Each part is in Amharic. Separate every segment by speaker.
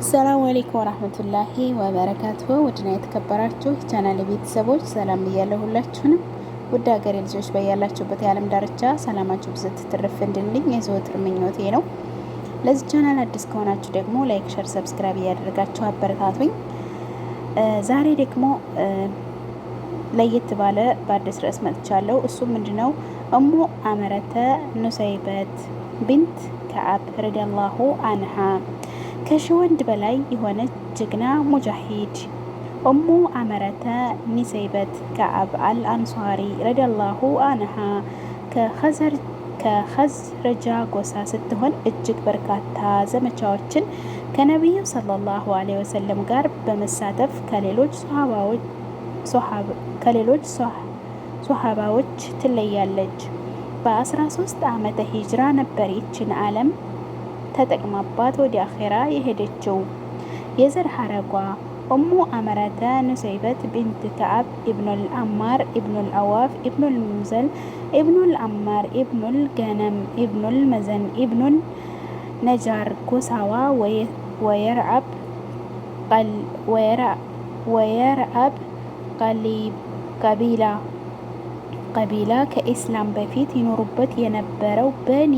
Speaker 1: ሰላም አለይኩም ወራህመቱላሂ ወበረካቱሁ። ውድና የተከበራችሁ ቻናል ቤተሰቦች ሰላም ብያለሁ ሁላችሁንም። ውድ ሀገሬ ልጆች በያላችሁበት የዓለም ዳርቻ ሰላማችሁ ብዝት ትርፍ እንድልኝ የዘወትር ምኞቴ ነው። ለዚህ ቻናል አዲስ ከሆናችሁ ደግሞ ላይክ፣ ሸር፣ ሰብስክራይብ እያደረጋችሁ አበረታቱኝ። ዛሬ ደግሞ ለየት ባለ በአዲስ ርዕስ መጥቻለሁ። እሱም ምንድነው? እሙ አመረተ ኑሰይበት ቢንት ከዓብ ረዲየላሁ አንሃ ከሺ ወንድ በላይ የሆነች ጀግና ሙጃሂድ እሙ አመረተ ኑሰይበት ከዓብ አልአንሷሪ ረዲየላሁ አንሃ ከኸዝረጃ ጎሳ ስትሆን እጅግ በርካታ ዘመቻዎችን ከነቢዩ ሰለላሁ ዐለይሂ ወሰለም ጋር በመሳተፍ ከሌሎች ሶሃባዎች ትለያለች። በ13 ዓመተ ሂጅራ ነበር ይችን ዓለም ተጠቅማባት ወደ አኼራ የሄደችው። የዘር ሐረጓ እሙ አመረተ ኑሰይበት ቢንት ከዓብ ኢብኑል አማር ኢብኑል አዋፍ ኢብኑል ሙዘል ኢብኑል አማር ኢብኑል ገነም ኢብኑል መዘን ኢብኑል ነጃር ጎሳዋ ወየርአብ ቀቢላ ከኢስላም በፊት ይኖሩበት የነበረው በኒ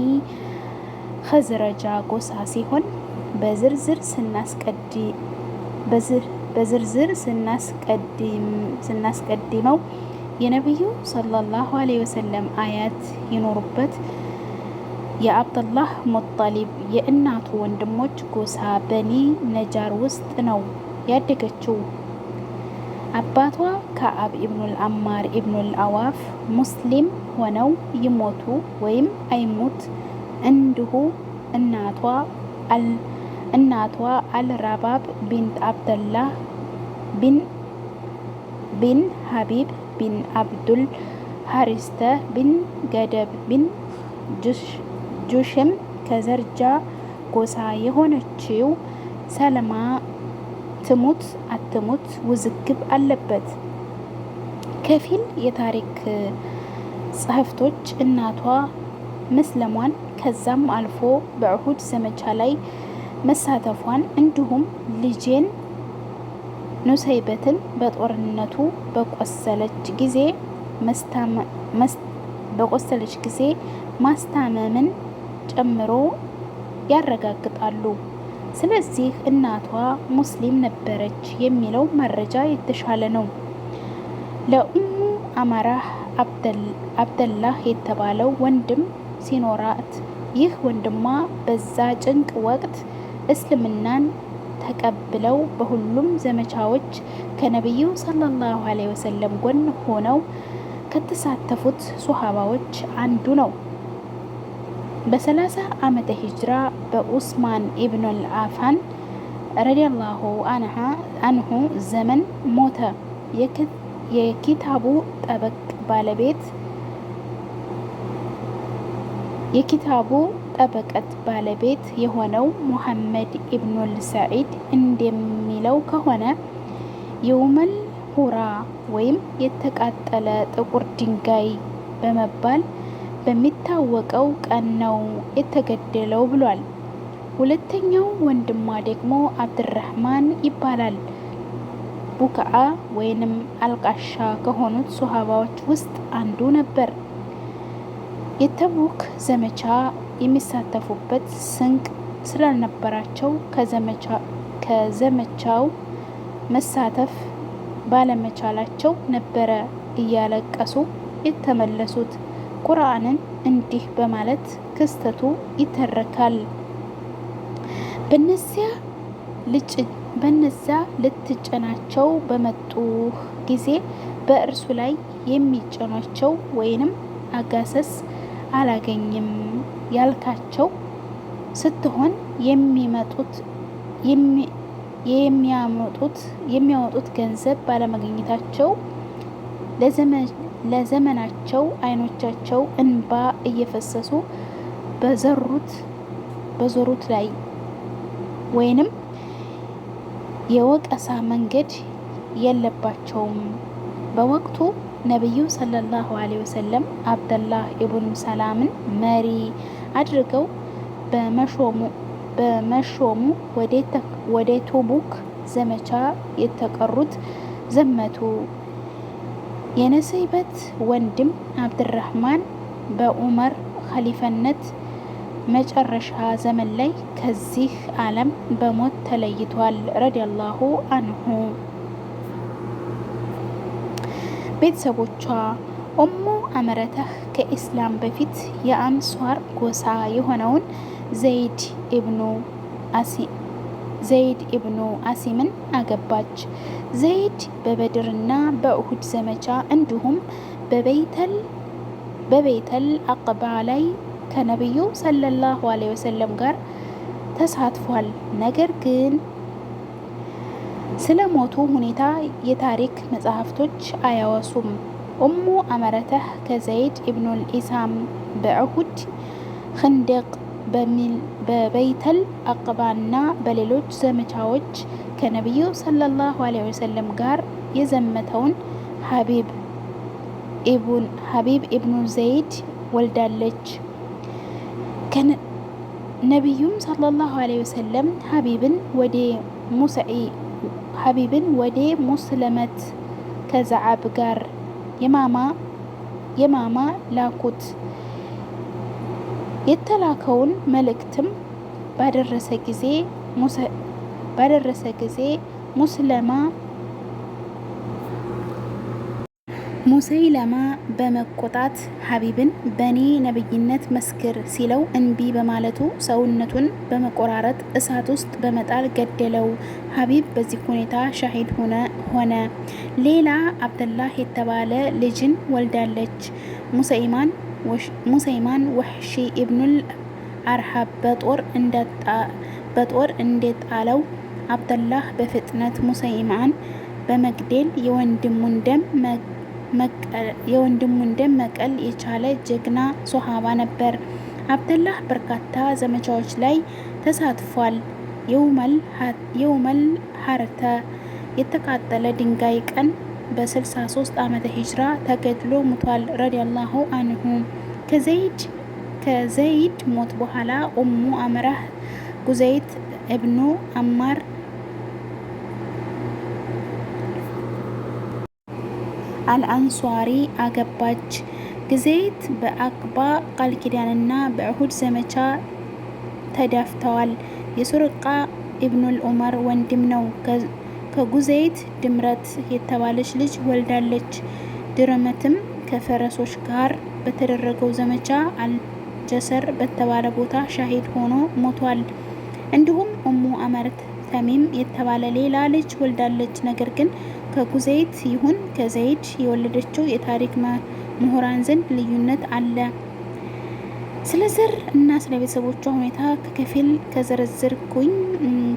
Speaker 1: ኸዝረጃ ጎሳ ሲሆን በዝርዝር ስናስቀድመው የነቢዩ ሰለላሁ ዐለይሂ ወሰለም አያት ይኖሩበት የአብዱላህ ሙጠሊብ የእናቱ ወንድሞች ጎሳ በኒ ነጃር ውስጥ ነው ያደገችው። አባቷ ከዓብ ኢብኑል አማር ኢብኑል አዋፍ ሙስሊም ሆነው ይሞቱ ወይም አይሙት እንዲሁ እናቷ አልራባብ ቢንት አብደላህ ቢን ሀቢብ ቢን አብዱል ሀሪስተ ቢን ገደብ ቢን ጁሽም ከዘርጃ ጎሳ የሆነችው ሰለማ ትሙት አትሙት ውዝግብ አለበት። ከፊል የታሪክ ጸሐፍቶች እናቷ መስለሟን ከዛም አልፎ በኡሁድ ዘመቻ ላይ መሳተፏን እንዲሁም ልጄን ኑሰይበትን በጦርነቱ በቆሰለች ጊዜ ማስታመምን ጨምሮ ያረጋግጣሉ። ስለዚህ እናቷ ሙስሊም ነበረች የሚለው መረጃ የተሻለ ነው። ለኡሙ አማራህ አብደላህ የተባለው ወንድም ሲኖራት ይህ ወንድሟ በዛ ጭንቅ ወቅት እስልምናን ተቀብለው በሁሉም ዘመቻዎች ከነቢዩ ሰለላሁ ዐለይሂ ወሰለም ጎን ሆነው ከተሳተፉት ሶሃባዎች አንዱ ነው። በ30 ዓመተ ሂጅራ በኡስማን ኢብኑል አፋን ረዲየላሁ አንሁ ዘመን ሞተ። የኪታቡ ጠበቀት ባለቤት የሆነው ሙሐመድ ኢብኑል ሰዒድ እንደሚለው ከሆነ የውመል ሁራ ወይም የተቃጠለ ጥቁር ድንጋይ በመባል በሚታወቀው ቀን ነው የተገደለው ብሏል። ሁለተኛው ወንድሟ ደግሞ አብድራህማን ይባላል። ቡክዓ ወይንም አልቃሻ ከሆኑት ሶሃባዎች ውስጥ አንዱ ነበር። የተቡክ ዘመቻ የሚሳተፉበት ስንቅ ስላልነበራቸው ከዘመቻው መሳተፍ ባለመቻላቸው ነበረ እያለቀሱ የተመለሱት። ቁርአንን እንዲህ በማለት ክስተቱ ይተረካል። በነዚያ ልትጭናቸው በመጡ ጊዜ በእርሱ ላይ የሚጭኗቸው ወይንም አጋሰስ አላገኝም ያልካቸው ስትሆን የሚያወጡት ገንዘብ ባለማግኘታቸው ለዘመናቸው አይኖቻቸው እንባ እየፈሰሱ በዞሩት ላይ ወይንም የወቀሳ መንገድ የለባቸውም። በወቅቱ ነቢዩ ሰለላሁ ዐለይሂ ወሰለም አብደላህ ኢብኑ ሰላምን መሪ አድርገው በመሾሙ ወደ ቶቡክ ዘመቻ የተቀሩት ዘመቱ። የነሰይበት ወንድም አብድራህማን በዑመር ኸሊፋነት መጨረሻ ዘመን ላይ ከዚህ ዓለም በሞት ተለይቷል ረዲየላሁ አንሁ። ቤተሰቦቿ ኡሙ አመረተህ ከኢስላም በፊት የአንሷር ጎሳ የሆነውን ዘይድ ኢብኑ አሲምን አገባች። ዘይድ በበድርና በኡሁድ ዘመቻ እንዲሁም በበይተል አቅባ ላይ ከነቢዩ ሰለላሁ ዐለይሂ ወሰለም ጋር ተሳትፏል። ነገር ግን ስለ ሞቱ ሁኔታ የታሪክ መጽሐፍቶች አያወሱም። ኡሙ አመረተህ ከዘይድ ኢብኑል ኢሳም በኡሁድ ኸንደቅ በበይተል አቅባና በሌሎች ዘመቻዎች ከነቢዩ ሰለላሁ ዐለይሂ ወሰለም ጋር የዘመተውን ሀቢብ ኢብኑ ዘይድ ወልዳለች። ነቢዩም ሰለላሁ ዐለይሂ ወሰለም ሀቢብን ወደ ሙስለመት ከዘዓብ ጋር የማማ ላኩት። የተላከውን መልእክትም ባደረሰ ጊዜ ሙሰይለማ በመቆጣት ሀቢብን በኔ ነብይነት መስክር ሲለው እንቢ በማለቱ ሰውነቱን በመቆራረጥ እሳት ውስጥ በመጣል ገደለው። ሀቢብ በዚህ ሁኔታ ሻሂድ ሆነ። ሌላ አብደላህ የተባለ ልጅን ወልዳለች። ሙሰይማን ወሕሺ ኢብኑል አርሃብ በጦር እንደጣለው አብደላህ በፍጥነት ሙሰይማን በመግደል የወንድሙን ደም መቀል የቻለ ጀግና ሶሃባ ነበር። አብደላህ በርካታ ዘመቻዎች ላይ ተሳትፏል። የውመል ሐረተ የተቃጠለ ድንጋይ ቀን በ63 ዓመተ ሂጅራ ተገድሎ ሙቷል ረዲየላሁ አንሁ። ከዘይድ ሞት በኋላ ኡሙ አምራህ ጉዘይት እብኑ አማር አልአንሷሪ አገባች። ጉዘይት በአቅባ ቃል ኪዳንና በኡሁድ ዘመቻ ተዳፍተዋል። የሱርቃ ኢብኑል ዑመር ወንድም ነው። ከጉዘይት ድምረት የተባለች ልጅ ወልዳለች። ድርመትም ከፈረሶች ጋር በተደረገው ዘመቻ አልጀሰር በተባለ ቦታ ሻሂድ ሆኖ ሞቷል። እንዲሁም ኡሙ አመረት ተሚም የተባለ ሌላ ልጅ ወልዳለች። ነገር ግን ከጉዘይት ይሁን ከዘይድ የወለደችው የታሪክ ምሁራን ዘንድ ልዩነት አለ። ስለ ዘር እና ስለ ቤተሰቦቿ ሁኔታ ከከፊል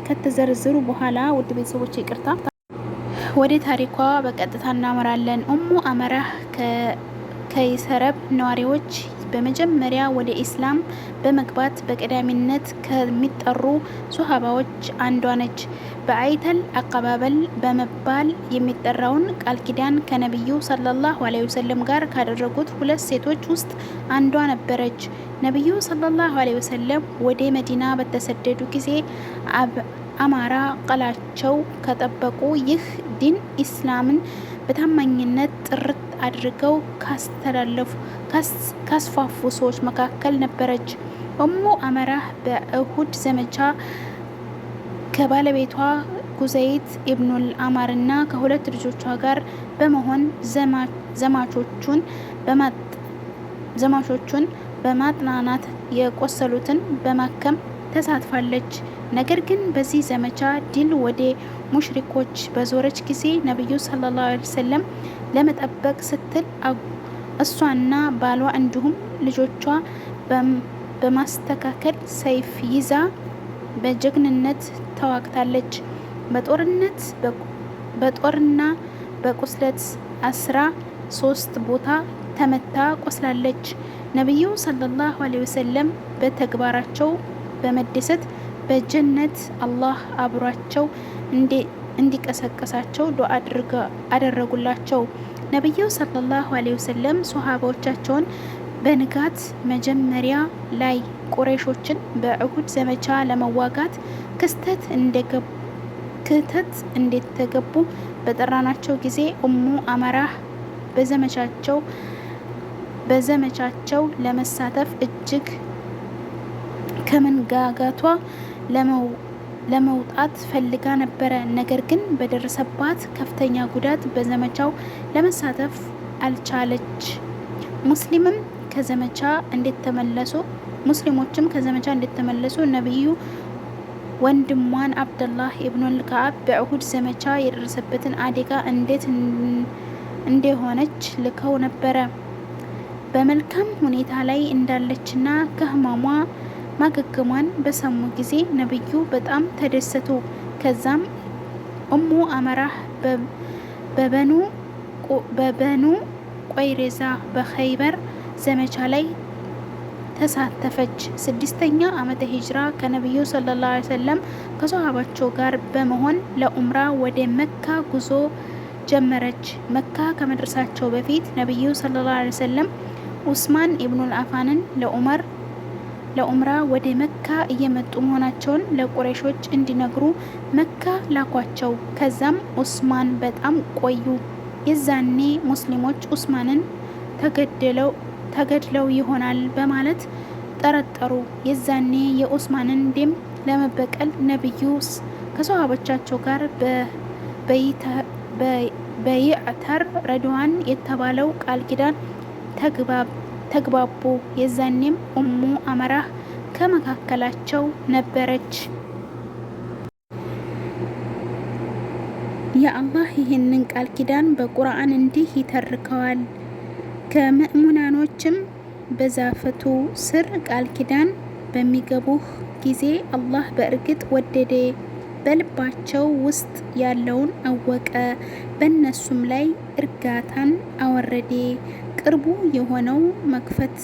Speaker 1: ከተዘረዘሩ በኋላ ውድ ቤተሰቦች ይቅርታ ወደ ታሪኳ በቀጥታ እናመራለን። ኡሙ አመራህ ከይሰረብ ነዋሪዎች በመጀመሪያ ወደ ኢስላም በመግባት በቀዳሚነት ከሚጠሩ ሱሐባዎች አንዷ ነች። በአይተል አቀባበል በመባል የሚጠራውን ቃል ኪዳን ከነቢዩ ሰለላሁ ዐለይሂ ወሰለም ጋር ካደረጉት 2 ሴቶች ውስጥ አንዷ ነበረች። ነቢዩ ሰለላሁ ዐለይሂ ወሰለም ወደ መዲና በተሰደዱ ጊዜ አማራ ቃላቸው ከጠበቁ ይህ ዲን ኢስላምን በታማኝነት ጥርት አድርገው ካስፋፉ ሰዎች መካከል ነበረች። ኡሙ አመራህ በኡሁድ ዘመቻ ከባለቤቷ ጉዘይት ኢብኑል አማርና ከ2 ልጆቿ ጋር በመሆን ዘማቾቹን በማጥናናት የቆሰሉትን በማከም ተሳትፋለች። ነገር ግን በዚህ ዘመቻ ድል ወደ ሙሽሪኮች በዞረች ጊዜ ነቢዩ ሰለላሁ ዐለይሂ ወሰለም ለመጠበቅ ስትል እሷና ባሏ እንዲሁም ልጆቿ በማስተካከል ሰይፍ ይዛ በጀግንነት ተዋግታለች። በጦርና በቁስለት 13 ቦታ ተመታ ቆስላለች። ነቢዩ ሰለላሁ ዐለይሂ ወሰለም በተግባራቸው በመደሰት በጀነት አላህ አብሯቸው እንዲቀሰቀሳቸው ዱዓ አደረጉላቸው። ነቢዩ ሰለላሁ ዐለይሂ ወሰለም ሶሃባዎቻቸውን በንጋት መጀመሪያ ላይ ቁረይሾችን በኡሁድ ዘመቻ ለመዋጋት ክስተት እንደተገቡ በጠራናቸው ጊዜ ኡሙ አመራህ በዘመቻቸው ለመሳተፍ እጅግ ከመንጋጋቷ ለመውጣት ፈልጋ ነበረ። ነገር ግን በደረሰባት ከፍተኛ ጉዳት በዘመቻው ለመሳተፍ አልቻለች። ሙስሊሞችም ከዘመቻ እንደተመለሱ ነብዩ ወንድሟን አብደላህ ኢብኑል ከዓብ በኡሁድ ዘመቻ የደረሰበትን አደጋ እንዴት እንደሆነች ልከው ነበረ። በመልካም ሁኔታ ላይ እንዳለችና ከህመሟ ማገገሟን በሰሙ ጊዜ ነብዩ በጣም ተደሰቱ። ከዛም ኡሙ አመራህ በበኑ ቆይሬዛ በኸይበር ዘመቻ ላይ ተሳተፈች። 6ኛ ዓመተ ሂጅራ ከነብዩ ሰለላሁ ዐለይሂ ወሰለም ከሷሃባቸው ጋር በመሆን ለኡምራ ወደ መካ ጉዞ ጀመረች። መካ ከመድረሳቸው በፊት ነብዩ ሰለላሁ ዐለይሂ ወሰለም ኡስማን ኢብኑል አፋንን ለኡምራ ወደ መካ እየመጡ መሆናቸውን ለቁረይሾች እንዲነግሩ መካ ላኳቸው። ከዛም ኡስማን በጣም ቆዩ። የዛኔ ሙስሊሞች ኡስማንን ተገድለው ይሆናል በማለት ጠረጠሩ። የዛኔ የኡስማንን ደም ለመበቀል ነብዩ ከሰሃቦቻቸው ጋር በይዕተር ረድዋን የተባለው ቃል ኪዳን ተግባቡ። የዛኔም ኡሙ አመራህ ከመካከላቸው ነበረች። የአላህ ይህንን ቃል ኪዳን በቁርአን እንዲህ ይተርከዋል። ከምእሙናኖችም በዛፈቱ ስር ቃል ኪዳን በሚገቡህ ጊዜ አላህ በእርግጥ ወደደ፣ በልባቸው ውስጥ ያለውን አወቀ፣ በእነሱም ላይ እርጋታን አወረደ። ቅርቡ የሆነው መክፈት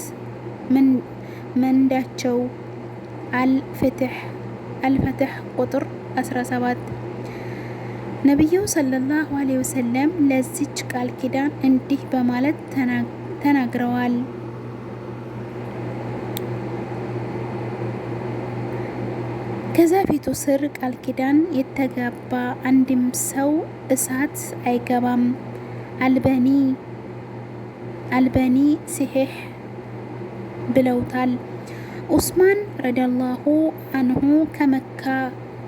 Speaker 1: መንዳቸው። አልፈትሕ ቁጥር 17። ነቢዩ ሰለላሁ ዐለይሂ ወሰለም ለዚች ቃል ኪዳን እንዲህ በማለት ተናግረዋል። ከዛፊቱ ስር ቃል ኪዳን የተጋባ አንድም ሰው እሳት አይገባም። አልበኒ ሲሒህ ብለውታል። ኡስማን ረዲየላሁ አንሁ ከመካ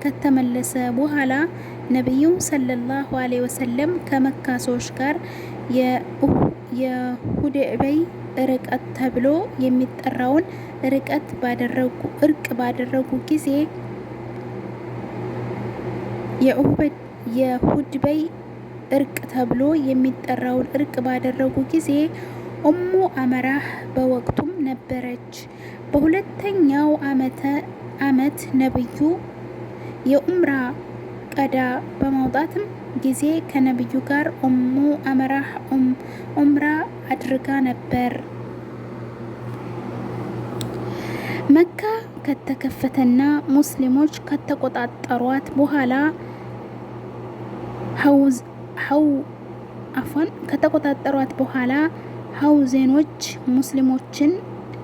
Speaker 1: ከተመለሰ በኋላ ነቢዩ ሰለላሁ ዐለይሂ ወሰለም ከመካ ሰዎች ጋር የሁደይቢያ ርቀት ተብሎ የሚጠራውን እርቅ ባደረጉ ጊዜ የሁደይቢያ እርቅ ተብሎ የሚጠራውን እርቅ ባደረጉ ጊዜ ኡሙ አመራህ በወቅቱም ነበረች። በሁለተኛው ዓመት ነብዩ የኡምራ ቀዳ በማውጣትም ጊዜ ከነብዩ ጋር ኡሙ አመራህ ኡምራ አድርጋ ነበር። መካ ከተከፈተና ሙስሊሞች ከተቆጣጠሯት በኋላ ሀውዜኖች ሙስሊሞችን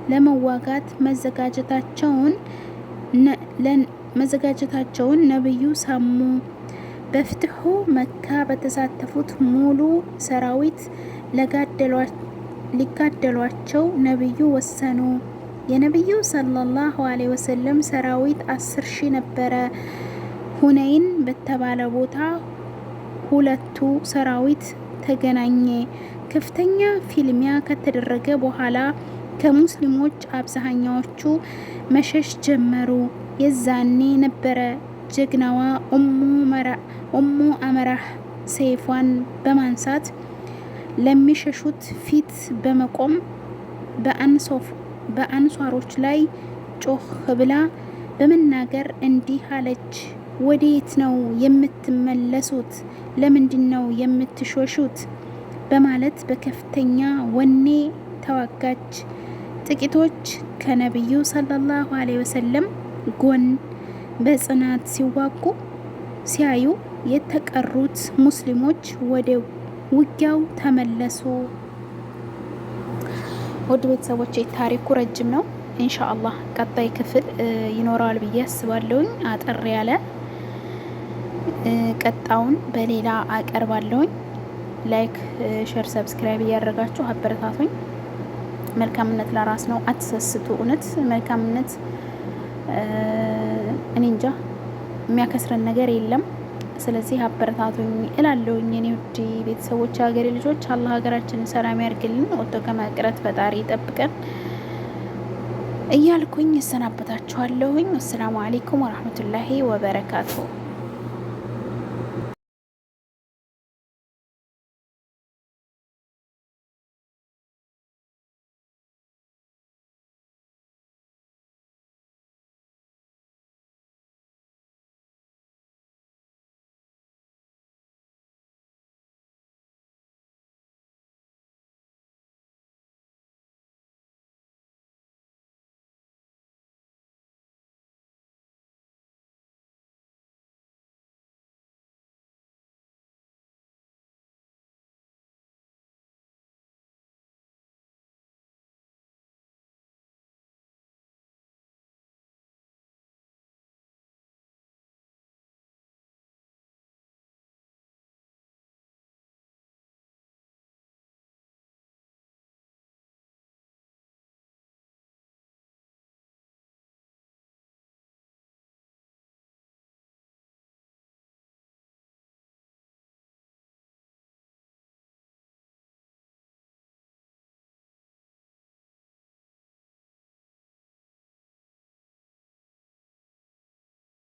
Speaker 1: ለመዋጋት መዘጋጀታቸውን ነብዩ ሰሙ። በፍትሑ መካ በተሳተፉት ሙሉ ሰራዊት ሊጋደሏቸው ነብዩ ወሰኑ። የነብዩ ሰለላሁ ዐለይሂ ወሰለም ሰራዊት 10,000 ነበረ። ሁነይን በተባለ ቦታ ሁለቱ ሰራዊት ተገናኘ። ከፍተኛ ፊልሚያ ከተደረገ በኋላ ከሙስሊሞች አብዛኛዎቹ መሸሽ ጀመሩ። የዛኔ ነበረ ጀግናዋ ኡሙ አመራህ ሰይፏን በማንሳት ለሚሸሹት ፊት በመቆም በአንሷሮች ላይ ጮህ ብላ በመናገር እንዲህ አለች። ወዴት ነው የምትመለሱት? ለምንድን ነው የምትሸሹት? በማለት በከፍተኛ ወኔ ተዋጋች። ጥቂቶች ከነብዩ ሰለላሁ ዐለይሂ ወሰለም ጎን በጽናት ሲዋጉ ሲያዩ የተቀሩት ሙስሊሞች ወደ ውጊያው ተመለሱ። ውድ ቤተሰቦች ታሪኩ ረጅም ነው። ኢንሻአላህ ቀጣይ ክፍል ይኖረዋል ብዬ አስባለሁኝ። አጠር ያለ ቀጣውን በሌላ አቀርባለሁኝ። ላይክ፣ ሼር፣ ሰብስክራይብ እያደረጋችሁ አበረታቱኝ። መልካምነት ለራስ ነው፣ አትሰስቱ። እውነት መልካምነት እኔ እንጃ የሚያከስረን ነገር የለም። ስለዚህ አበረታቱኝ እላለሁኝ። እኔ ውድ ቤተሰቦች፣ ሀገሬ ልጆች፣ አላህ ሀገራችንን ሰላም ያርግልን፣ ወጥቶ ከመቅረት ፈጣሪ ይጠብቀን እያልኩኝ እሰናበታችኋለሁኝ። አሰላሙ አለይኩም ወራህመቱላሂ ወበረካቱሁ።